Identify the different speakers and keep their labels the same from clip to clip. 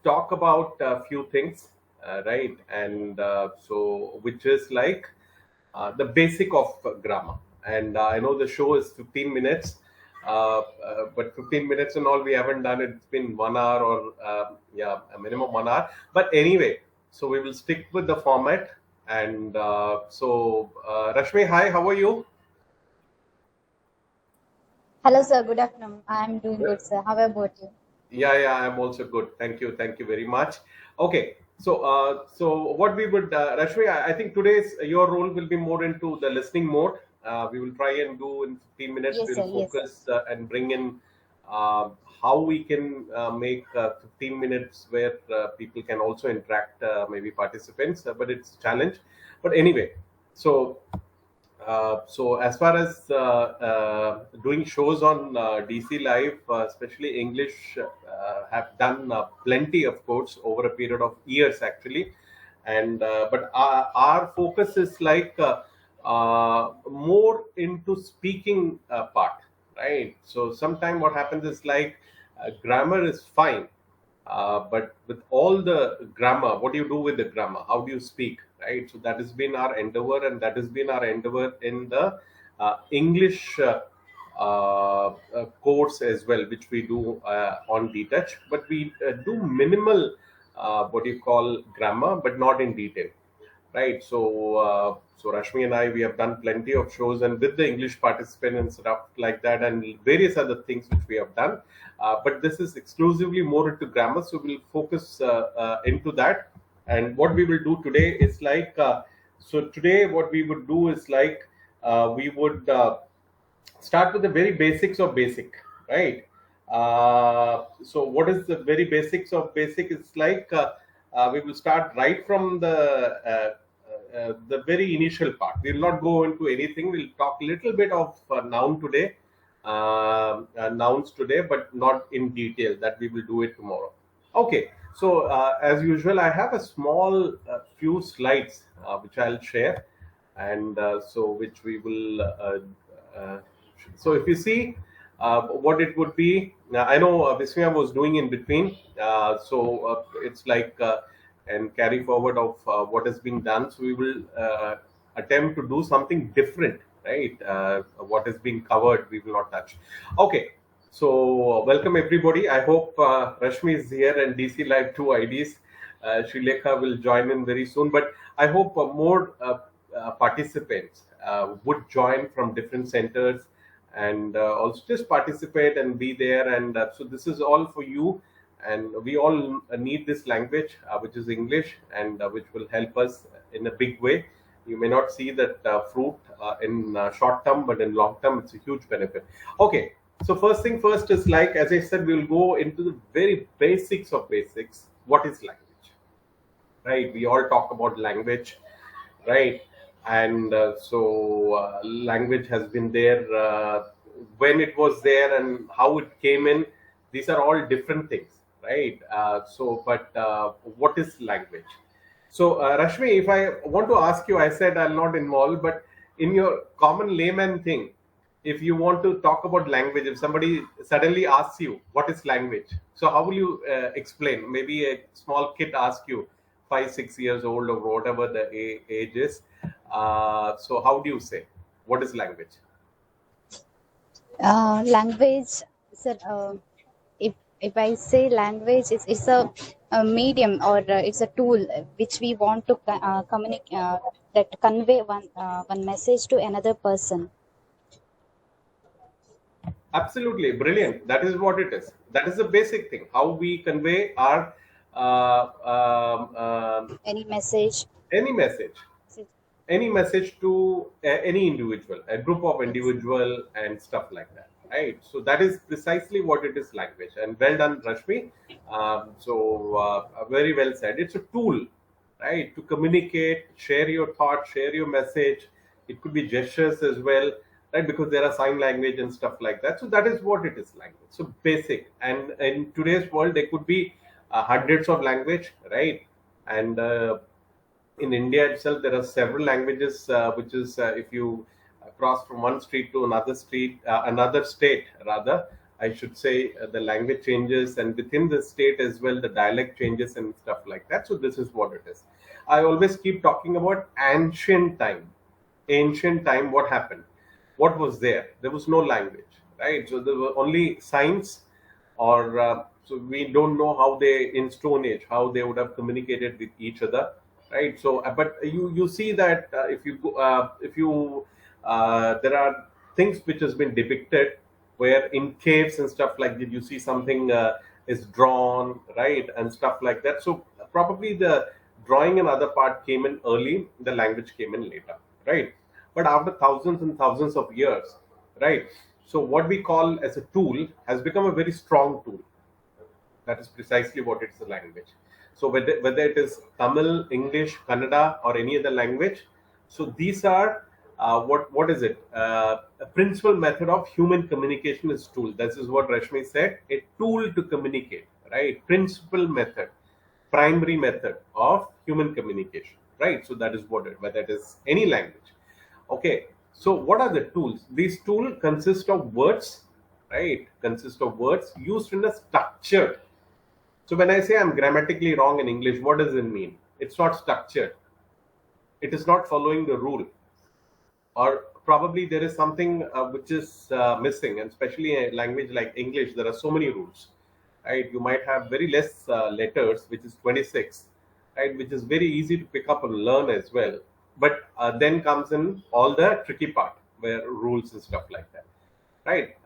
Speaker 1: talk about a few things, right? And so, which is like the basic of grammar. And I know the show is 15 minutes, but 15 minutes and all we haven't done. It's been 1 hour or yeah, a minimum 1 hour. But anyway, so we will stick with the format. And Rashmi, hi, how are you?
Speaker 2: Hello, sir. Good afternoon. I'm doing good, sir. How about you?
Speaker 1: Yeah, I'm also good. Thank you very much. Okay, so what we would, Rashmi, I think today's your role will be more into the listening mode. We will try and do in 15 minutes.
Speaker 2: Yes,
Speaker 1: We'll
Speaker 2: sir. Yes, sir.
Speaker 1: focus and bring in uh, how we can make 15 minutes where people can also interact, maybe participants, but it's challenge. But anyway, so so as far as doing shows on DC Live, especially English, have done plenty, of course, over a period of years actually. And but our focus is like more into speaking part, right? So sometime what happens is like grammar is fine, but with all the grammar, what do you do with the grammar? How do you speak, right? So that has been our endeavor, and that has been our endeavor in the English course as well, which we do on DTouch. But we do minimal, what do you call, grammar, but not in detail, right? So Rashmi and I, we have done plenty of shows and with the English participant and stuff like that, and various other things which we have done. But this is exclusively more into grammar, so we'll focus into that. And what we will do today is like, so today what we would do is like, we would start with the very basics of basic, right? So what is the very basics of basic? It's like, we will start right from the very initial part. We will not go into anything. We'll talk a little bit of nouns today, but not in detail. That we will do it tomorrow. Okay. So as usual, I have a small few slides which I'll share, and so which we will. Uh, so if you see what it would be, I know Vismya was doing in between. It's like and carry forward of what has been done. So we will attempt to do something different, right? What has been covered, we will not touch. Okay. So welcome everybody. I hope Rashmi is here and DC Live 2 IDs. Sri Lekha will join in very soon. But I hope more participants would join from different centers, and also just participate and be there. And so this is all for you. And we all need this language, which is English, and which will help us in a big way. You may not see that fruit in short term, but in long term, it's a huge benefit. Okay. So first thing first is like, as I said, we'll go into the very basics of basics. What is language, right? We all talk about language, right? And language has been there when it was there and how it came in. These are all different things, right? But what is language? So Rashmi, if I want to ask you, I said I'll not involve, but in your common layman thing, if you want to talk about language, if somebody suddenly asks you what is language, so how will you explain? Maybe a small kid asks you, 5 6 years old or whatever the age is. So how do you say what is language?
Speaker 2: Language, sir. If I say language, it's a medium or it's a tool which we want to communicate that convey one message to another person.
Speaker 1: Absolutely brilliant. That is what it is. That is the basic thing. How we convey our
Speaker 2: Any message.
Speaker 1: any message, any message to any individual, a group of
Speaker 2: Yes.
Speaker 1: individual, and stuff like that, right? So that is precisely what it is, language. And well done, Rashmi. Very well said. It's a tool, right, to communicate, share your thoughts, share your message. It could be gestures as well, right? Because there are sign language and stuff like that. So that is what it is, language. So basic. And in today's world, there could be hundreds of language, right? And in India itself, there are several languages, which is if you cross from one street to another street, another state rather, I should say the language changes, and within the state as well, the dialect changes and stuff like that. So this is what it is. I always keep talking about ancient time. Ancient time, what happened? What was there? There was no language, right? So there were only signs, or so we don't know how they in Stone Age how they would have communicated with each other, right? So, but you see that if you there are things which has been depicted where in caves and stuff like that you see something is drawn, right, and stuff like that. So probably the drawing and other part came in early, the language came in later, right? But after thousands and thousands of years, right, so what we call as a tool has become a very strong tool. That is precisely what it's, a language. So whether it is Tamil, English, Kannada, or any other language, so these are what is it, a principal method of human communication is tool. This is what Rashmi said, a tool to communicate, right? Principal method, primary method of human communication, right? So that is what it, whether it is any language. Okay, so what are the tools? These tools consist of words, right? Consist of words used in a structured. So when I say I'm grammatically wrong in English, what does it mean? It's not structured. It is not following the rule, or probably there is something which is missing. And especially in a language like English, there are so many rules, right? You might have very less letters, which is 26, right? Which is very easy to pick up and learn as well. But then comes in all the tricky part, where rules and stuff like that, right?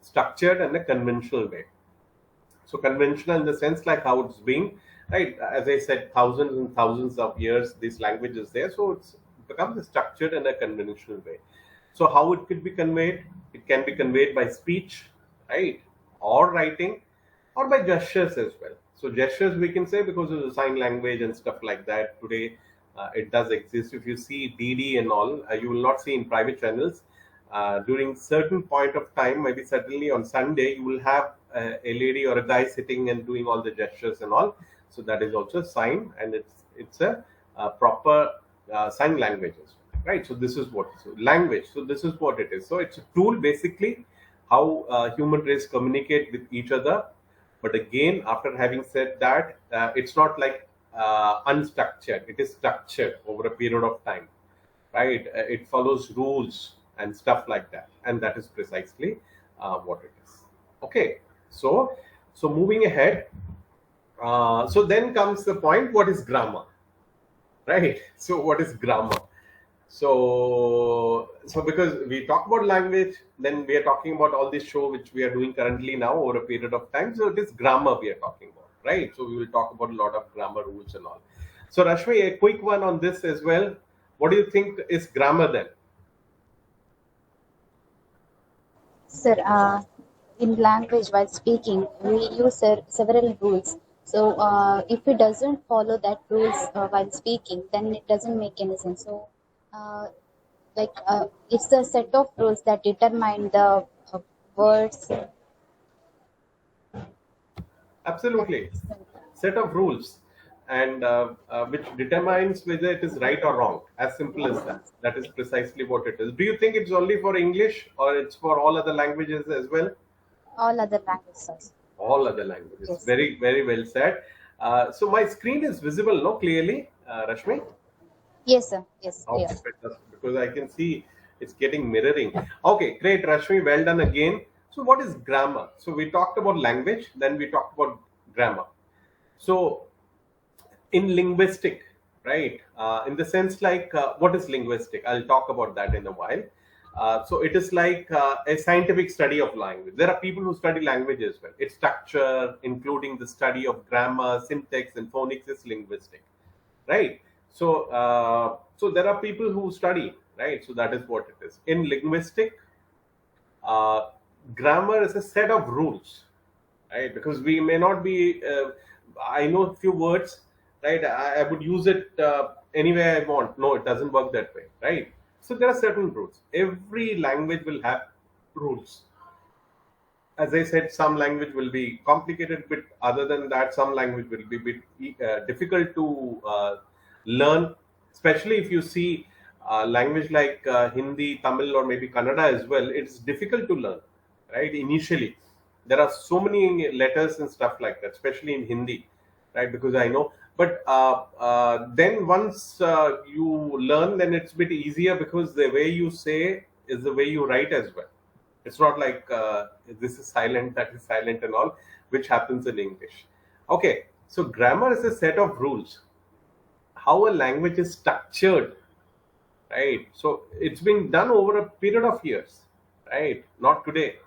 Speaker 1: Structured and a conventional way. So conventional in the sense like how it's being, right? As I said, thousands and thousands of years, this language is there. So it's becomes structured in a conventional way. So how it could be conveyed? It can be conveyed by speech, right? Or writing, or by gestures as well. So gestures we can say because of the sign language and stuff like that. Today it does exist. If you see DD and all, you will not see in private channels. During certain point of time, maybe certainly on Sunday, you will have a lady or a guy sitting and doing all the gestures and all. So that is also a sign, and it's a proper sign languages, right? So this is what language. So this is what it is. So it's a tool basically how human race communicate with each other. But again, after having said that, it's not like unstructured. It is structured over a period of time, right? It follows rules and stuff like that, and that is precisely what it is. Okay, so moving ahead, so then comes the point, what is grammar, right? So what is grammar? So because we talk about language, then we are talking about all this show which we are doing currently now over a period of time. So it is grammar we are talking about, right? So we will talk about a lot of grammar rules and all. So Rashmi, a quick one on this as well. What do you think is grammar then?
Speaker 2: Sir, in language while speaking, we use several rules. So if it doesn't follow that rules while speaking, then it doesn't make any sense. So it's the set of rules that determine the words.
Speaker 1: Absolutely, set of rules, and which determines whether it is right or wrong. As simple as that. That is precisely what it is. Do you think it's only for English, or it's for all other languages as well?
Speaker 2: All other languages.
Speaker 1: All other languages.
Speaker 2: Yes.
Speaker 1: Very, very well said. So my screen is visible, no, clearly, Rashmi?
Speaker 2: Yes, sir. Yes.
Speaker 1: Okay,
Speaker 2: Yes.
Speaker 1: because I can see it's getting mirroring. Okay, great, Rashmi. Well done again. So what is grammar? So we talked about language, then we talked about grammar. So in linguistic, right, in the sense like what is linguistic, I'll talk about that in a while. So it is like a scientific study of language. There are people who study language as well. Its structure, including the study of grammar, syntax, and phonics, is linguistic, right? So there are people who study, right? So that is what it is. In linguistic, grammar is a set of rules, right? Because we may not be I know a few words, right? I would use it anywhere I want. No, it doesn't work that way, right? So there are certain rules. Every language will have rules. As I said, some language will be complicated, but other than that, some language will be a bit difficult to learn, especially if you see language like Hindi, Tamil, or maybe Kannada as well. It's difficult to learn, right? Initially, There are so many letters and stuff like that, especially in Hindi, right? Because I know. But then once you learn, then it's a bit easier because the way you say is the way you write as well. It's not like this is silent, that is silent, and all, which happens in English. Okay, so grammar is a set of rules. How a language is structured, right? So it's been done over a period of years, right? Not today,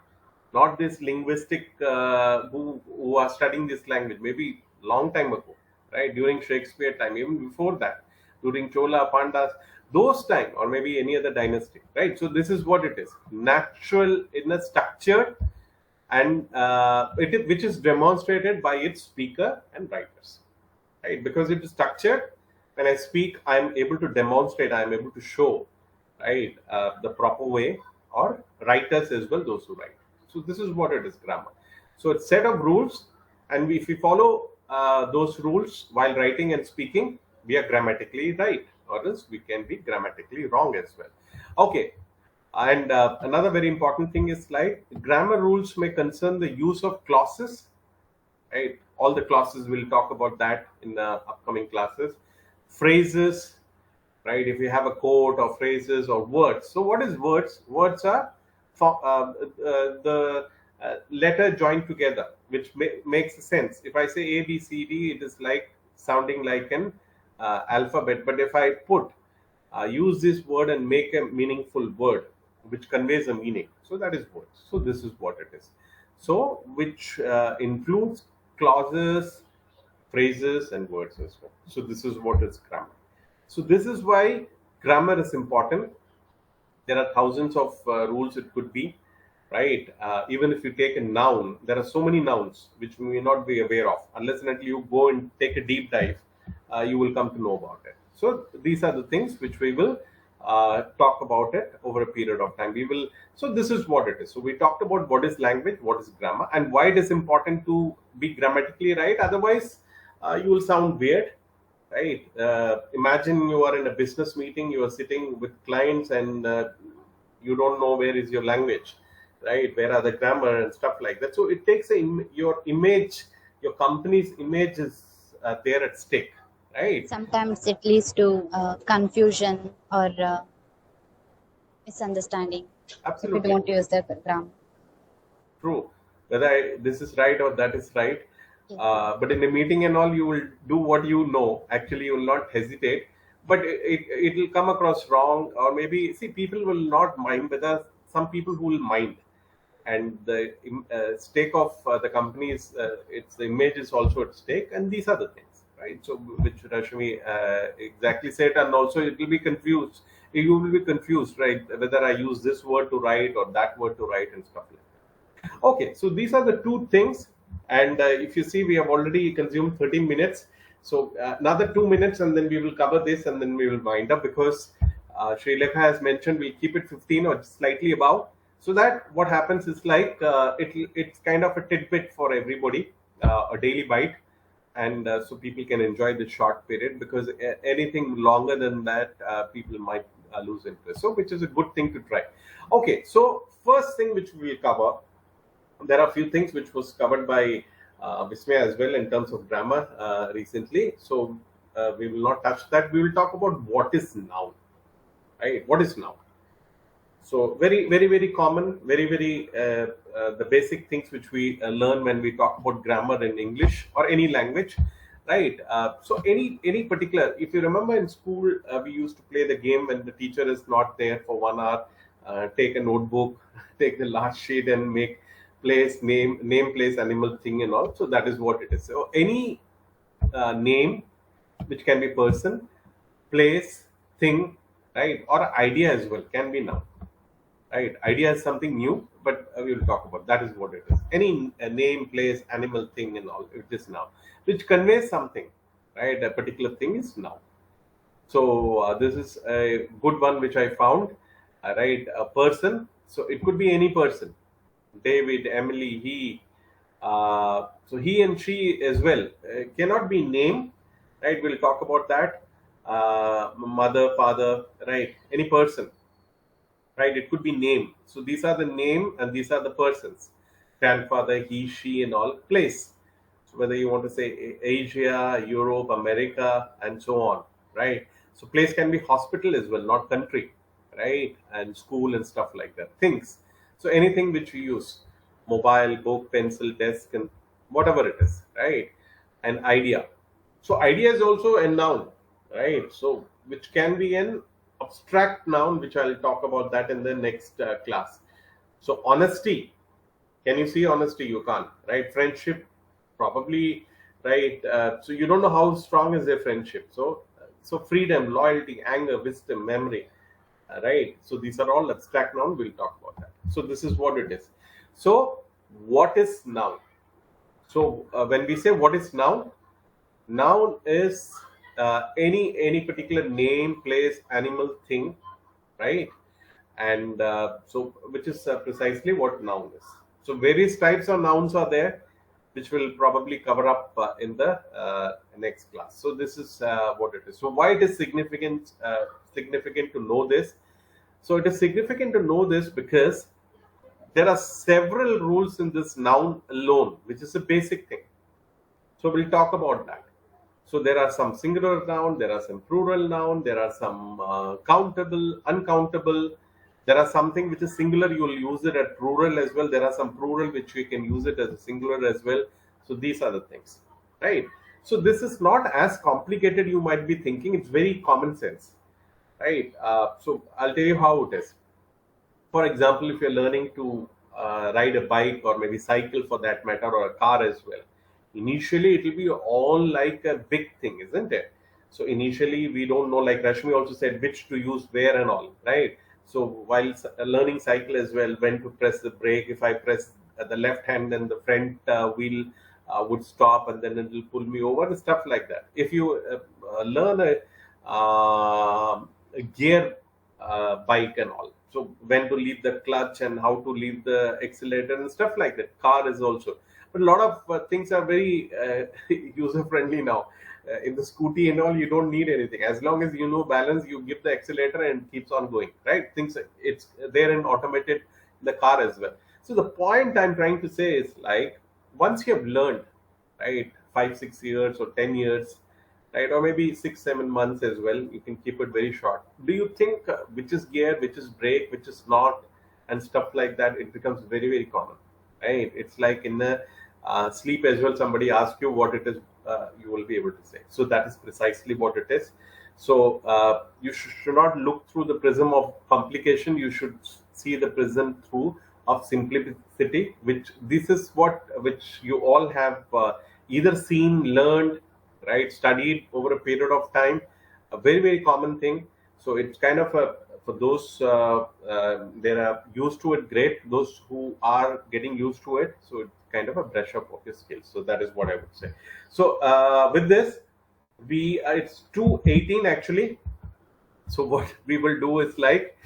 Speaker 1: not this linguistic who are studying this language, maybe long time ago, right? During Shakespeare time, even before that, during Chola, Pandas, those time, or maybe any other dynasty, right? So this is what it is: natural in a structured, and which is demonstrated by its speaker and writers, right? Because it is structured. When I speak, I'm able to demonstrate, I'm able to show, right, the proper way, or writers as well, those who write. So this is what it is, grammar. So it's set of rules, and if we follow those rules while writing and speaking, we are grammatically right, or else we can be grammatically wrong as well. Okay, and another very important thing is, like, grammar rules may concern the use of clauses, right? All the classes will talk about that in the upcoming classes. Phrases, right? If you have a quote or phrases or words. So what is words? Words are the letter joined together, which makes sense. If I say A, B, C, D, it is like sounding like an alphabet. But if I use this word and make a meaningful word which conveys a meaning, so that is words. So this is what it is. So which includes clauses, phrases, and words as well. So this is what is grammar. So this is why grammar is important. There are thousands of rules it could be, right? Even if you take a noun, there are so many nouns which we may not be aware of. Unless and until you go and take a deep dive, you will come to know about it. So these are the things which we will talk about it over a period of time. We will. So this is what it is. So we talked about what is language, what is grammar, and why it is important to be grammatically right. Otherwise, you will sound weird, right? Imagine you are in a business meeting, you are sitting with clients, and you don't know where is your language, right? Where are the grammar and stuff like that. So it takes your image, your company's image is there at stake, right?
Speaker 2: Sometimes it leads to confusion or misunderstanding if we
Speaker 1: Absolutely
Speaker 2: don't use the grammar.
Speaker 1: true. Whether this is right or that is right.
Speaker 2: Yes.
Speaker 1: But in a meeting and all, you will do what you know. Actually, you will not hesitate. But it will come across wrong, or maybe, see, people will not mind, but there are some people who will mind. And the stake of the company's its image is also at stake, and these are the things, right? So which Rashmi exactly said, and also it will be confused. You will be confused, right? Whether I use this word to write or that word to write and stuff like that. Okay, so these are the two things. And if you see, we have already consumed 13 minutes. So another 2 minutes, and then we will cover this, and then we will wind up, because Sri Lekha has mentioned we'll keep it 15 or slightly above. So that what happens is, like, it's kind of a tidbit for everybody, a daily bite. And so people can enjoy the short period, because anything longer than that, people might lose interest. So which is a good thing to try. Okay, so first thing which we will cover, there are a few things which was covered by Vismaya as well in terms of grammar recently. So we will not touch that. We will talk about what is noun, right? What is noun? So very, very, very common, very, very the basic things which we learn when we talk about grammar in English or any language, right? So any particular, if you remember in school, we used to play the game when the teacher is not there for 1 hour. Take a notebook, take the last sheet, and make place, name, place, animal, thing, and all. So that is what it is. So any name, which can be person, place, thing, right, or idea as well, can be noun, right? Idea is something new, but we will talk about that. Is what it is. Any name, place, animal, thing, and all, it is noun, which conveys something, right? A particular thing is noun. So this is a good one which I found, right? A person, so it could be any person: David, Emily, he. So he and she as well cannot be name, right? We'll talk about that. Mother, father, right? Any person, right? It could be name. So these are the name, and these are the persons. grandfather, he, she, and all. Place. So whether you want to say Asia, Europe, America, and so on, right? So place can be hospital as well, not country, right? And school and stuff like that. Things. So anything which you use, mobile, book, pencil, desk, and whatever it is, right? An idea. So idea is also a noun, right? So which can be an abstract noun, which I'll talk about that in the next class. So honesty, can you see honesty? You can't, right? Friendship, probably, right? So you don't know how strong is their friendship. So freedom, loyalty, anger, wisdom, memory, right? So these are all abstract noun. We'll talk about that. So this is what it is. So what is noun? So when we say what is noun, noun is any particular name, place, animal, thing, right? And so which is precisely what noun is. So various types of nouns are there, which will probably cover up in the next class. So this is what it is. So why it is significant to know this? So it is significant to know this because there are several rules in this noun alone, which is a basic thing. So we'll talk about that. So there are some singular noun, there are some plural noun, there are some countable, uncountable. There are something which is singular, you will use it at plural as well. There are some plural which you can use it as a singular as well. So these are the things, right? So this is not as complicated you might be thinking. It's very common sense, right? So I'll tell you how it is. For example, if you're learning to ride a bike or maybe cycle for that matter, or a car as well, initially it will be all like a big thing, isn't it? So initially we don't know, like Rashmi also said, which to use where and all, right? So while learning cycle as well, when to press the brake, if I press the left hand, then the front wheel would stop and then it will pull me over and stuff like that. If you learn a gear bike and all, so when to leave the clutch and how to leave the accelerator and stuff like that. Car is also, but a lot of things are very user friendly now. In the scooty and all, you don't need anything. As long as you know balance, you give the accelerator and it keeps on going, right? Things, it's there and automated in the car as well. So the point I'm trying to say is, like, once you have learned, right, 5-6 years or 10 years, right, or maybe 6-7 months as well, you can keep it very short. Do you think which is gear, which is brake, which is not, and stuff like that? It becomes very, very common, right? It's like in the sleep as well, somebody asks you what it is, you will be able to say. So that is precisely what it is. So you should not look through the prism of complication. You should see the prism through of simplicity, which this is which you all have either seen, learned, right, studied over a period of time. A very, very common thing. So it's kind of a, for those they are used to it, great. Those who are getting used to it, so it's kind of a brush up of your skills. So that is what I would say. So with this, it's 2:18 actually. So what we will do is, like,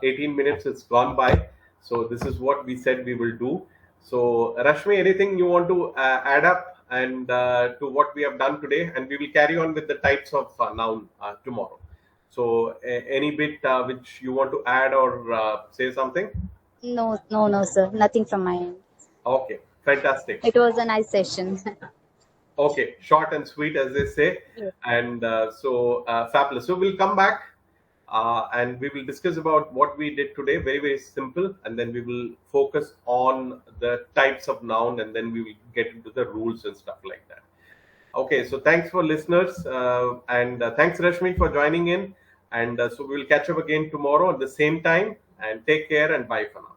Speaker 1: 18 minutes it's gone by. So this is what we said we will do. So Rashmi, anything you want to add up and to what we have done today? And we will carry on with the types of noun tomorrow. So any bit which you want to add or say something?
Speaker 2: No, sir. Nothing from my end.
Speaker 1: Okay, fantastic.
Speaker 2: It was a nice session.
Speaker 1: Okay, short and sweet, as they say.
Speaker 2: Yeah.
Speaker 1: And so fabulous. So we'll come back and we will discuss about what we did today. Very, very simple. And then we will focus on the types of noun, and then we will get into the rules and stuff like that. Okay, so thanks for listeners, and thanks Rashmi for joining in. And so we will catch up again tomorrow at the same time, and take care and bye for now.